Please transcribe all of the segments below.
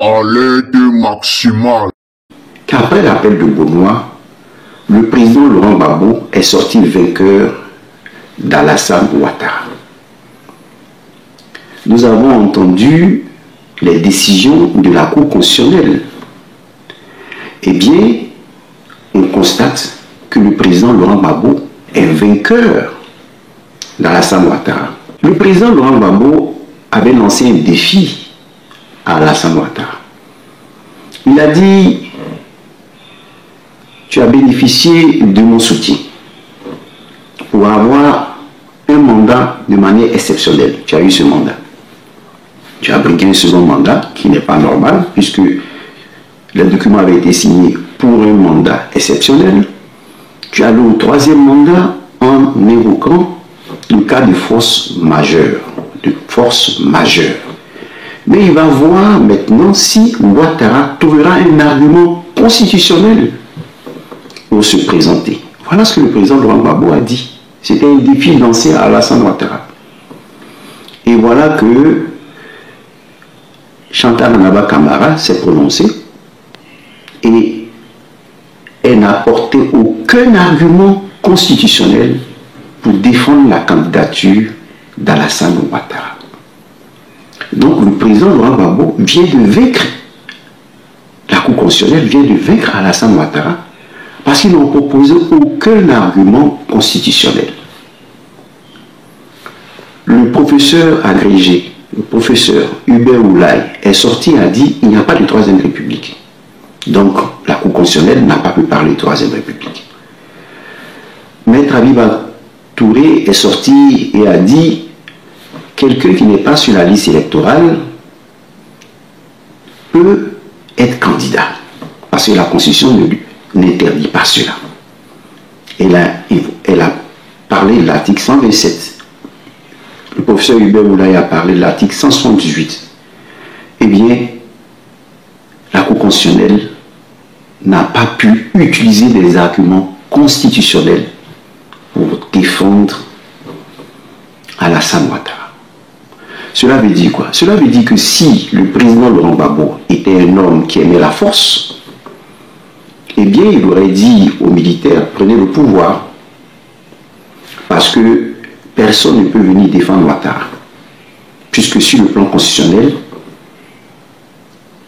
à l'aide maximale. Qu'après l'appel de Benoît, le président Laurent Gbagbo est sorti vainqueur d'Alassane Ouattara. Nous avons entendu les décisions de la Cour constitutionnelle. Eh bien, on constate que le président Laurent Gbagbo est vainqueur d'Alassane Ouattara. Le président Laurent Gbagbo avait lancé un défi à Alassane Ouattara. Il a dit: tu as bénéficié de mon soutien pour avoir un mandat de manière exceptionnelle. Tu as eu ce mandat. Tu as brigué un second mandat qui n'est pas normal puisque le document avait été signé pour un mandat exceptionnel. Tu as le troisième mandat en évoquant le cas de force majeure. Mais il va voir maintenant si Ouattara trouvera un argument constitutionnel pour se présenter. Voilà ce que le président Laurent Gbagbo a dit. C'était un défi lancé à Alassane Ouattara. Et voilà que Chantal Naba Camara s'est prononcée et elle n'a apporté aucun argument constitutionnel pour défendre la candidature d'Alassane Ouattara. Donc le président Laurent Gbagbo vient de vaincre, la Cour constitutionnelle vient de vaincre Alassane Ouattara parce qu'ils n'ont proposé aucun argument constitutionnel. Le professeur agrégé, le professeur Hubert Oulaye est sorti et a dit: il n'y a pas de troisième république. Donc la Cour constitutionnelle n'a pas pu parler de troisième république. Maître Abiba Touré est sorti et a dit: quelqu'un qui n'est pas sur la liste électorale peut être candidat parce que la Constitution n'interdit pas cela. Elle a parlé de l'article 127. Le professeur Hubert Oulaye a parlé de l'article 178. Eh bien, la Cour constitutionnelle n'a pas pu utiliser des arguments constitutionnels pour défendre Alassane Ouattara. Cela veut dire quoi? Cela veut dire que si le président Laurent Gbagbo était un homme qui aimait la force, eh bien, il aurait dit aux militaires: prenez le pouvoir, parce que personne ne peut venir défendre Ouattara, puisque sur le plan constitutionnel,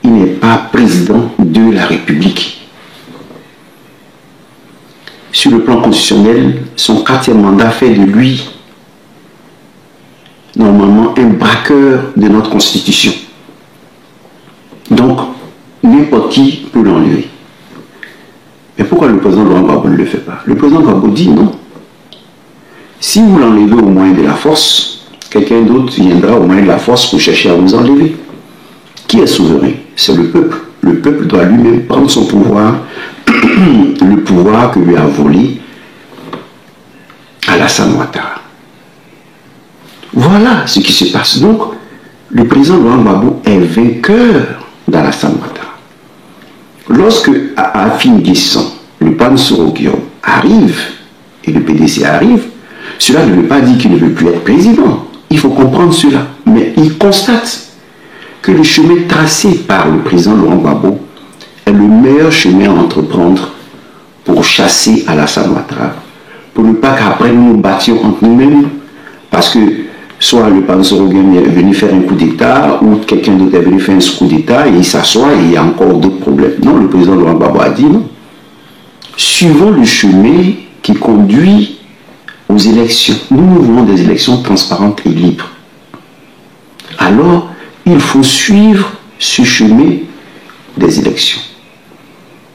il n'est pas président de la République. Sur le plan constitutionnel, son 4e mandat fait de lui normalement un braqueur de notre Constitution. Donc, n'importe qui peut l'enlever. Mais pourquoi le président Laurent Gbagbo ne le fait pas? Le président Gbagbo dit non. Si vous l'enlevez au moyen de la force, quelqu'un d'autre viendra au moyen de la force pour chercher à vous enlever. Qui est souverain? C'est le peuple. Le peuple doit lui-même prendre son pouvoir, le pouvoir que lui a volé Alassane Ouattara. Voilà ce qui se passe. Donc, le président Laurent Gbagbo est vainqueur d'Alassane Ouattara. Lorsque Afin Guessan, le Pansoroguion arrive, et le PDC arrive, cela ne veut pas dire qu'il ne veut plus être président. Il faut comprendre cela. Mais il constate que le chemin tracé par le président Laurent Gbagbo est le meilleur chemin à entreprendre pour chasser Alassane Ouattara. Pour ne pas qu'après nous nous battions entre nous-mêmes, parce que soit le Pansoroguion est venu faire un coup d'État, ou quelqu'un d'autre est venu faire un coup d'État, et il s'assoit et il y a encore d'autres problèmes. Non, le président Laurent Gbagbo a dit non. Suivons le chemin qui conduit aux élections. Nous voulons des élections transparentes et libres. Alors, il faut suivre ce chemin des élections.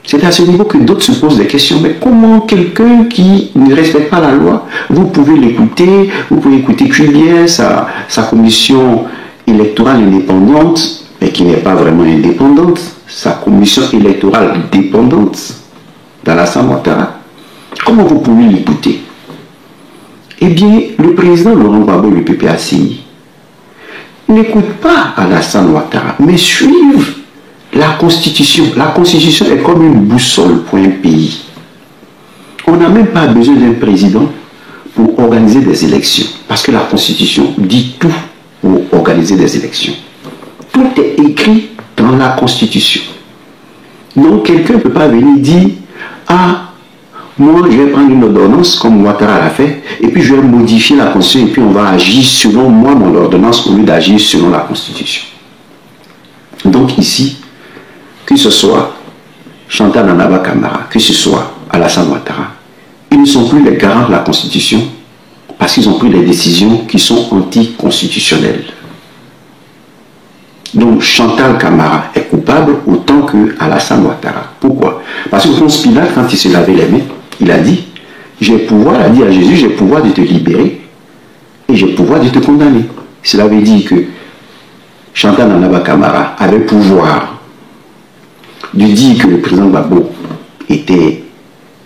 C'est à ce niveau que d'autres se posent des questions. Mais comment quelqu'un qui ne respecte pas la loi, vous pouvez l'écouter, vous pouvez écouter Cuillier, sa commission électorale indépendante, mais qui n'est pas vraiment indépendante, sa commission électorale dépendante d'Alassane Ouattara. Comment vous pouvez l'écouter? Eh bien, le président Laurent Gbagbo et le PPACI n'écoutent pas Alassane Ouattara, mais suivent la Constitution. La Constitution est comme une boussole pour un pays. On n'a même pas besoin d'un président pour organiser des élections, parce que la Constitution dit tout pour organiser des élections. Tout est écrit dans dans la Constitution. Donc quelqu'un ne peut pas venir dire « Ah, moi je vais prendre une ordonnance comme Ouattara l'a fait, et puis je vais modifier la Constitution, et puis on va agir selon moi, mon ordonnance, au lieu d'agir selon la Constitution. » Donc ici, que ce soit Chantal Nanaba Camara, que ce soit Alassane Ouattara, ils ne sont plus les garants de la Constitution parce qu'ils ont pris des décisions qui sont anticonstitutionnelles. Donc Chantal Camara est coupable autant que Alassane Ouattara. Pourquoi? Parce que Ponce Pilate, quand il se lavait les mains, il a dit « J'ai pouvoir, il a dit à Jésus, j'ai pouvoir de te libérer et j'ai pouvoir de te condamner. » Cela veut dire que Chantal Nanaba Camara avait pouvoir de dire que le président Gbagbo était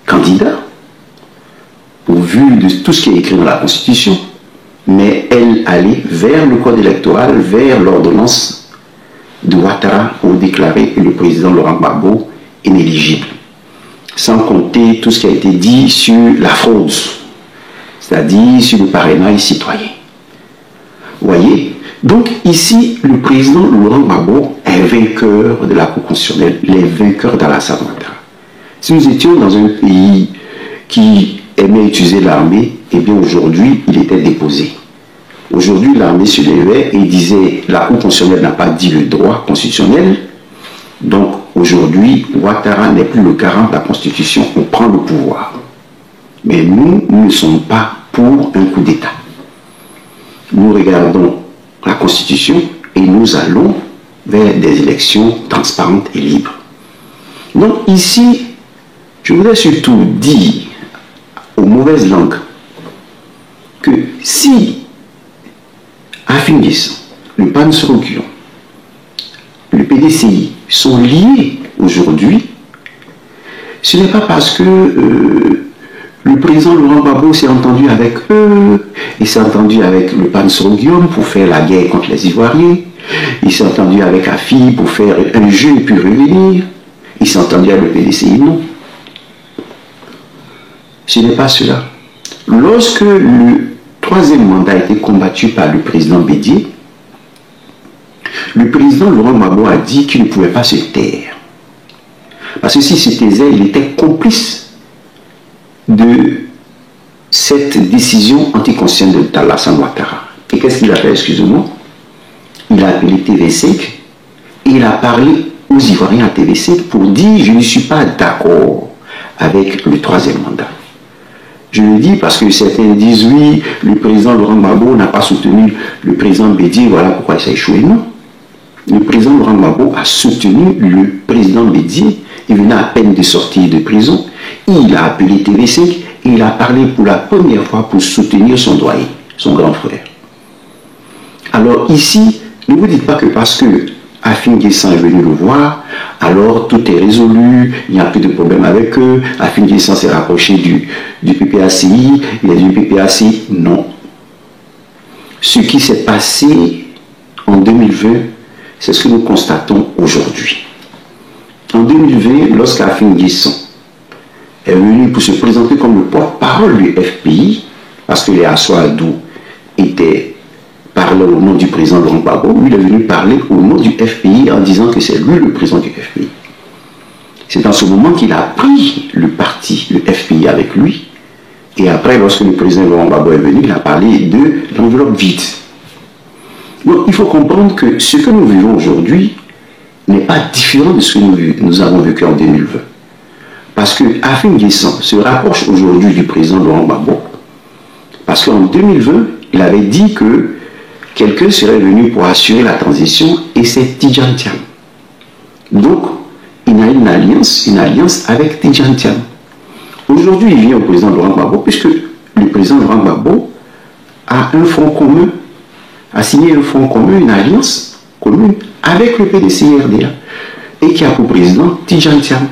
candidat au vu de tout ce qui est écrit dans la Constitution, mais elle allait vers le code électoral, vers l'ordonnance de Ouattara pour déclarer que le président Laurent Gbagbo est inéligible. Sans compter tout ce qui a été dit sur la fraude, c'est-à-dire sur le parrainage citoyen. Vous voyez? Donc ici, le président Laurent Gbagbo est vainqueur de la Cour constitutionnelle, les vainqueurs d'Alassane Ouattara. Si nous étions dans un pays qui aimait utiliser l'armée, eh bien aujourd'hui, il était déposé. Aujourd'hui, l'armée se levait et disait la Cour constitutionnelle n'a pas dit le droit constitutionnel. Donc aujourd'hui, Ouattara n'est plus le garant de la Constitution, on prend le pouvoir. Mais nous ne sommes pas pour un coup d'État. Nous regardons la Constitution et nous allons vers des élections transparentes et libres. Donc ici, je voudrais surtout dire aux mauvaises langues que si Afin Guessan, le PAN Soroguion, le PDCI sont liés aujourd'hui, ce n'est pas parce que le président Laurent Gbagbo s'est entendu avec eux, il s'est entendu avec le PAN Soroguion pour faire la guerre contre les Ivoiriens, il s'est entendu avec AFI pour faire un jeu et puis revenir, il s'est entendu avec le PDCI, non. Ce n'est pas cela. Lorsque le troisième mandat a été combattu par le président Bédié, le président Laurent Gbagbo a dit qu'il ne pouvait pas se taire. Parce que s'il se taisait, il était complice de cette décision anticonstitutionnelle d'Alassane Ouattara. Et qu'est-ce qu'il a fait, excusez-moi? Il a appelé TV5 et il a parlé aux Ivoiriens à TV5 pour dire « Je ne suis pas d'accord avec le troisième mandat ». Je le dis parce que certains disent « Oui, le président Laurent Gbagbo n'a pas soutenu le président Bédié, voilà pourquoi ça a échoué ». Non. Le président Laurent Gbagbo a soutenu le président Bédié. Il venait à peine de sortir de prison. Il a appelé TV5 et il a parlé pour la première fois pour soutenir son doyen, son grand frère. Alors ici, ne vous dites pas que parce que Afin Guessan est venu le voir, alors tout est résolu, il n'y a plus de problème avec eux, Afin Guessan s'est rapproché du PPACI, il a dit PPACI, non. Ce qui s'est passé en 2020, c'est ce que nous constatons aujourd'hui. En 2020, lorsqu'Afin Guessan est venu pour se présenter comme le porte-parole du FPI, parce que les Assoadou étaient parlé au nom du président Laurent Gbagbo, lui il est venu parler au nom du FPI en disant que c'est lui le président du FPI. C'est dans ce moment qu'il a pris le parti, le FPI avec lui, et après, lorsque le président Laurent Gbagbo est venu, il a parlé de l'enveloppe vide. Donc il faut comprendre que ce que nous vivons aujourd'hui n'est pas différent de ce que nous avons vécu en 2020. Parce que Afin Guessan se rapproche aujourd'hui du président Laurent Gbagbo, parce qu'en 2020, il avait dit que quelqu'un serait venu pour assurer la transition et c'est Tidjane Thiam. Donc, il a une alliance avec Tidjane Thiam. Aujourd'hui, il vient au président Laurent Gbagbo, puisque le président Laurent Gbagbo a un front commun, a signé un front commun, une alliance commune avec le PDCI-RDA et qui a pour président Tidjane Thiam.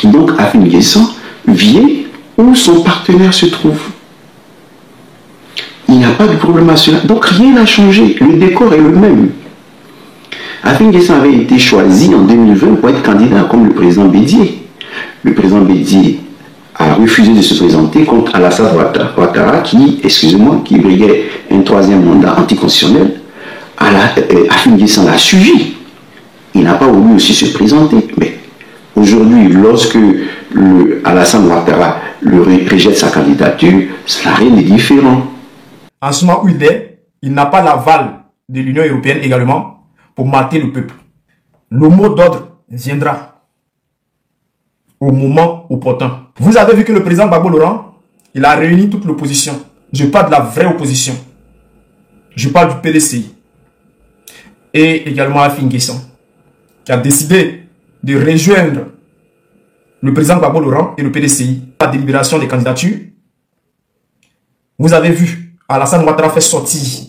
Donc, Afin Guessan vient où son partenaire se trouve. Il n'y a pas de problème à cela. Donc rien n'a changé. Le décor est le même. Afin Guessan avait été choisi en 2020 pour être candidat comme le président Bédié. Le président Bédié a refusé de se présenter contre Alassane Ouattara qui, excusez-moi, qui briguait un troisième mandat anticonstitutionnel. Afin Guessan l'a suivi. il n'a pas voulu aussi se présenter. Mais aujourd'hui, lorsque Alassane Ouattara rejette sa candidature, cela rien n'est différent. En ce moment où il n'a pas l'aval de l'Union européenne également pour mater le peuple. Le mot d'ordre viendra au moment opportun. Vous avez vu que le président Gbagbo Laurent, il a réuni toute l'opposition. Je parle de la vraie opposition. Je parle du PDCI. Et également Afin Guesson, qui a décidé de rejoindre le président Gbagbo Laurent et le PDCI à la délibération des candidatures. Vous avez vu, Alassane Ouattara fait sortir.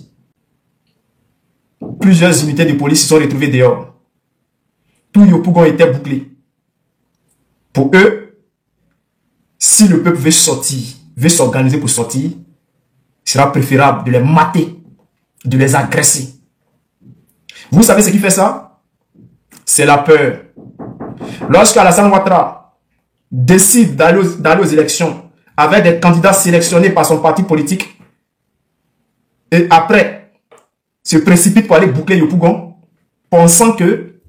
Plusieurs unités de police se sont retrouvées dehors. Tout Yopougon était bouclé. Pour eux, si le peuple veut sortir, veut s'organiser pour sortir, il sera préférable de les mater, de les agresser. Vous savez ce qui fait ça? C'est la peur. Lorsque Alassane Ouattara décide d'aller aux élections avec des candidats sélectionnés par son parti politique et après se précipite pour aller boucler Yopougon, pensant que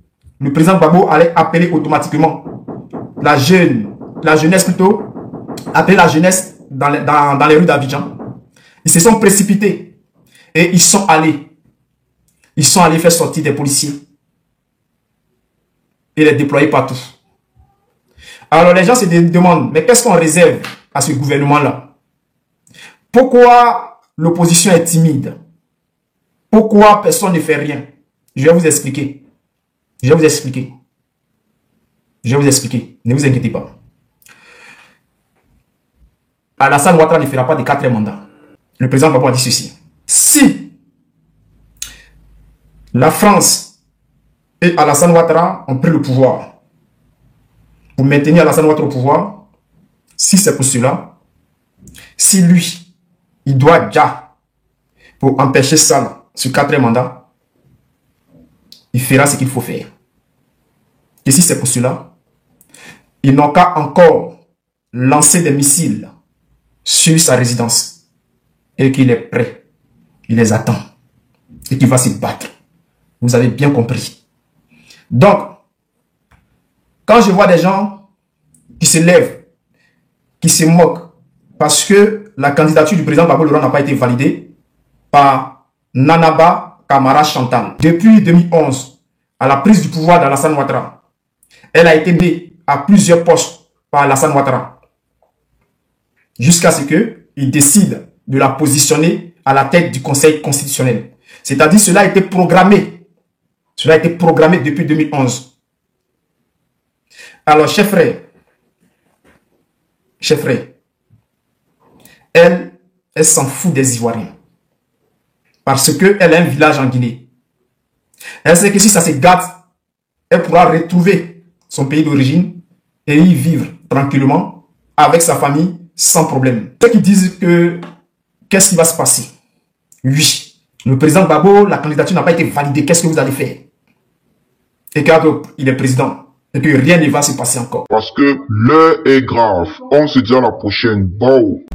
le président Gbagbo allait appeler automatiquement la jeunesse plutôt, appeler la jeunesse dans les rues d'Abidjan. Ils se sont précipités et ils sont allés faire sortir des policiers et les déployer partout. Alors les gens se demandent, mais qu'est-ce qu'on réserve à ce gouvernement-là? Pourquoi l'opposition est timide? Pourquoi personne ne fait rien? Je vais vous expliquer. Je vais vous expliquer. Je vais vous expliquer. Ne vous inquiétez pas. Alassane Ouattara ne fera pas de 4e mandat. Le président Gbagbo a dit ceci. Si la France et Alassane Ouattara ont pris le pouvoir pour maintenir Alassane Ouattara au pouvoir, si c'est pour cela, si lui, il doit déjà pour empêcher ça, ce 4e mandat, il fera ce qu'il faut faire. Et si c'est pour cela, ils n'ont qu'à encore lancer des missiles sur sa résidence et qu'il est prêt, il les attend et qu'il va se battre. Vous avez bien compris. Donc, quand je vois des gens qui se lèvent, qui se moquent parce que la candidature du président Gbagbo Laurent n'a pas été validée par Nanaba Kamara Chantal. Depuis 2011, à la prise du pouvoir d'Alassane Ouattara, elle a été née à plusieurs postes par Alassane Ouattara. Jusqu'à ce qu'il décide de la positionner à la tête du Conseil constitutionnel. C'est-à-dire cela a été programmé. Cela a été programmé depuis 2011. Alors, chers frères, elle s'en fout des Ivoiriens. Parce qu'elle a un village en Guinée. Elle sait que si ça se gâte, elle pourra retrouver son pays d'origine et y vivre tranquillement avec sa famille sans problème. Ceux qui disent que qu'est-ce qui va se passer? Oui, le président Gbagbo, la candidature n'a pas été validée. Qu'est-ce que vous allez faire? Et qu'il est président et que rien ne va se passer encore. Parce que l'heure est grave. On se dit à la prochaine. Bye.